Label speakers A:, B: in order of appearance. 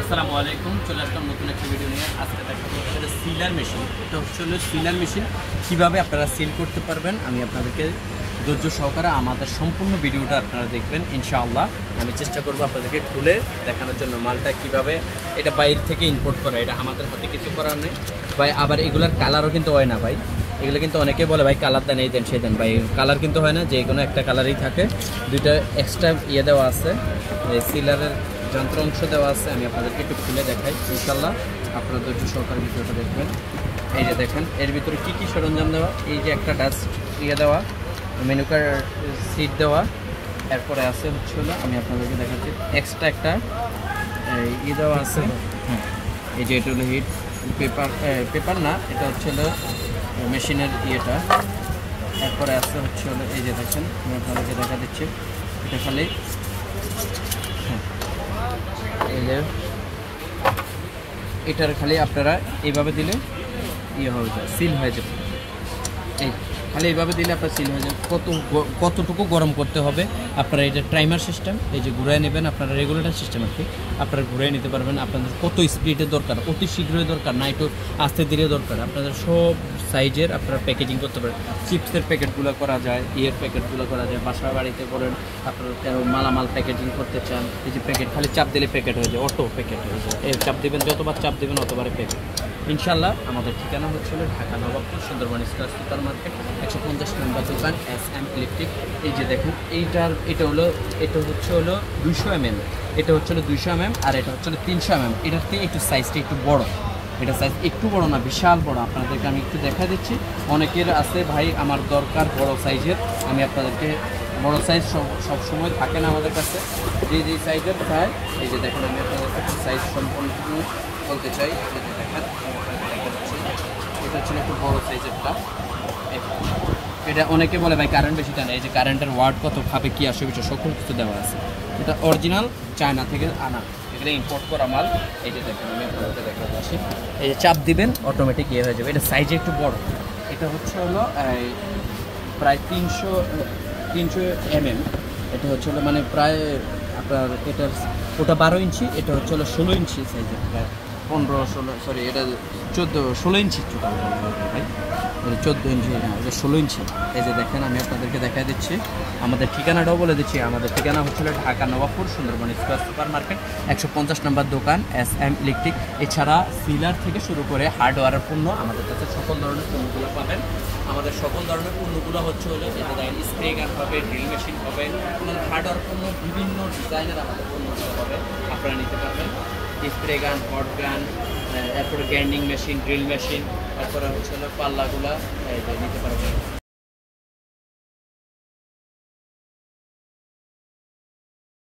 A: আসসালামু আলাইকুম, চলে আসলাম নতুন একটা ভিডিও নিয়ে। আজকে দেখাবো হচ্ছে সিলার মেশিন। এটা হচ্ছে সিলার মেশিন, কীভাবে আপনারা সিল করতে পারবেন আমি আপনাদেরকে ধৈর্য সহকারে আমাদের সম্পূর্ণ ভিডিওটা আপনারা দেখবেন ইনশাআল্লাহ। আমি চেষ্টা করবো আপনাদেরকে খুলে দেখানোর জন্য মালটা কিভাবে। এটা বাইরে থেকে ইম্পোর্ট করা, এটা আমাদের হাতে কিছু করার নেই ভাই। আবার এগুলার কালারও কিন্তু হয় না ভাই, এগুলো কিন্তু অনেকে বলে ভাই কালার দেন, এই দেন সেই দেন, ভাই কালার কিন্তু হয় না, যে কোনো একটা কালারই থাকে। দুইটা এক্সট্রা দেওয়া আছে, এই সিলারের যন্ত্র অংশ দেওয়া আছে। আমি আপনাদেরকে একটু খুলে দেখাই ইনশাল্লাহ, আপনারা ধৈর্য সহকারে ভিডিওটা দেখবেন। এই যে দেখেন এর ভিতরে কি কি সরঞ্জাম দেওয়া, এই যে একটা ডাস্ট দেওয়া, মেনু কার্ড সিট দেওয়া, এরপরে আছে হচ্ছে আমি আপনাদেরকে দেখাচ্ছি এক্সট্রা একটা দেওয়া আছে। হ্যাঁ, এই যে এটা হলো হিট পেপার না, এটা হচ্ছে মেশিনের ইয়েটা। এরপরে আছে হচ্ছে এই যে দেখেন আমি আপনাদেরকে দেখা দিচ্ছি, এটা খালি এই যে এটার খালি আপনারা এইভাবে দিলে ইয়ে হয়ে যায়, সিল হয়ে যাবে। এই খালি এইভাবে দিলে আপনার সিল হয়ে যাবে। কতটুকু গরম করতে হবে আপনারা, এই যে টাইমার সিস্টেম, এই যে ঘুরায় নেবেন আপনারা, রেগুলেটর সিস্টেম আর কি, আপনারা ঘুরাই নিতে পারবেন। আপনাদের কত স্পিডে দরকার, অতি শীঘ্রই দরকার না একটু আস্তে ধীরে দরকার, আপনাদের সব সাইজের আপনারা প্যাকেজিং করতে পারেন। চিপসের প্যাকেটগুলো করা যায়, ইয়ের প্যাকেটগুলো করা যায়, বাসা বাড়িতে করেন আপনারা মালামাল প্যাকেজিং করতে চান। এই যে প্যাকেট খালি চাপ দিলে প্যাকেট হয়ে যায়, অটো প্যাকেট হয়ে যায়। এই চাপ দেবেন, যতবার চাপ দেবেন অতবারে প্যাকেট ইনশাল্লাহ। আমাদের ঠিকানা হচ্ছিল Dhaka Nawabpur Sundarban square super market, 150 নম্বর দোকান SM ইলেকট্রিক। এই যে দেখুন এটা হচ্ছে 200 mm, এটা হচ্ছে 200 mm, আর এটা হচ্ছে 300 mm। এটার থেকে একটু সাইজটা একটু বড়, এটা সাইজ একটু বড় না, বিশাল বড়। আপনাদেরকে আমি একটু দেখা দিচ্ছি। অনেকের আছে ভাই আমার দরকার বড় সাইজের, আমি আপনাদেরকে বড় সাইজ সব সময় থাকে না আমাদের কাছে, যে সাইজের চাই। এই যে দেখেন আমি আপনাদেরকে সাইজ সম্পূর্ণ বলতে চাই। এই যে দেখেন এটা হচ্ছে একটু বড় সাইজেরটা। এটা অনেকে বলে ভাই কারেন্ট বেশি টানে, এই যে কারেন্টের ওয়ার্ড কত খাবে, কী আসবে, সকল কিছু দেওয়া আছে। এটা অরিজিনাল চায়না থেকে আনা, এগুলো ইম্পোর্ট করা মাল। এই যে দেখেন আমি আপনাদেরকে দেখাতে আসি, এই যে চাপ দিবেন অটোমেটিক ইয়ে হয়ে যাবে। এটা সাইজে একটু বড়, এটা হচ্ছে প্রায় 300 mm। এটা হচ্ছে মানে প্রায় আপনার এটার ওটা 12 ইঞ্চি, এটা হচ্ছে 16 ইঞ্চি সাইজের, প্রায় 15-16 সরি এটা 16 ইঞ্চি টোটাল ভাই, 14 ইঞ্চি না, এটা 16 ইঞ্চি। এই যে দেখেন আমি আপনাদেরকে দেখা দিচ্ছি, আমাদের ঠিকানাটাও বলে দিচ্ছি। আমাদের ঠিকানা হচ্ছিল Dhaka Nawabpur Sundarban square super market, 150 নম্বর দোকান SM ইলেকট্রিক। এছাড়া সিলার থেকে শুরু করে হার্ডওয়্যারের পণ্য আমাদের কাছে সকল ধরনের পণ্যগুলো পাবেন। আমাদের সকল ধরনের পণ্যগুলো হচ্ছে যেটা দেখেন স্প্রে গান হবে, ড্রিল মেশিন হবে, হার্ডওয়্যার পণ্য বিভিন্ন ডিজাইনের আমাদের পণ্যগুলো হবে, আপনারা নিতে পারবেন। স্প্রে গান, হট গান, এরপরে গ্রাইন্ডিং মেশিন, ড্রিল মেশিন, তারপরে হচ্ছে পাল্লাগুলা নিতে পারবেন।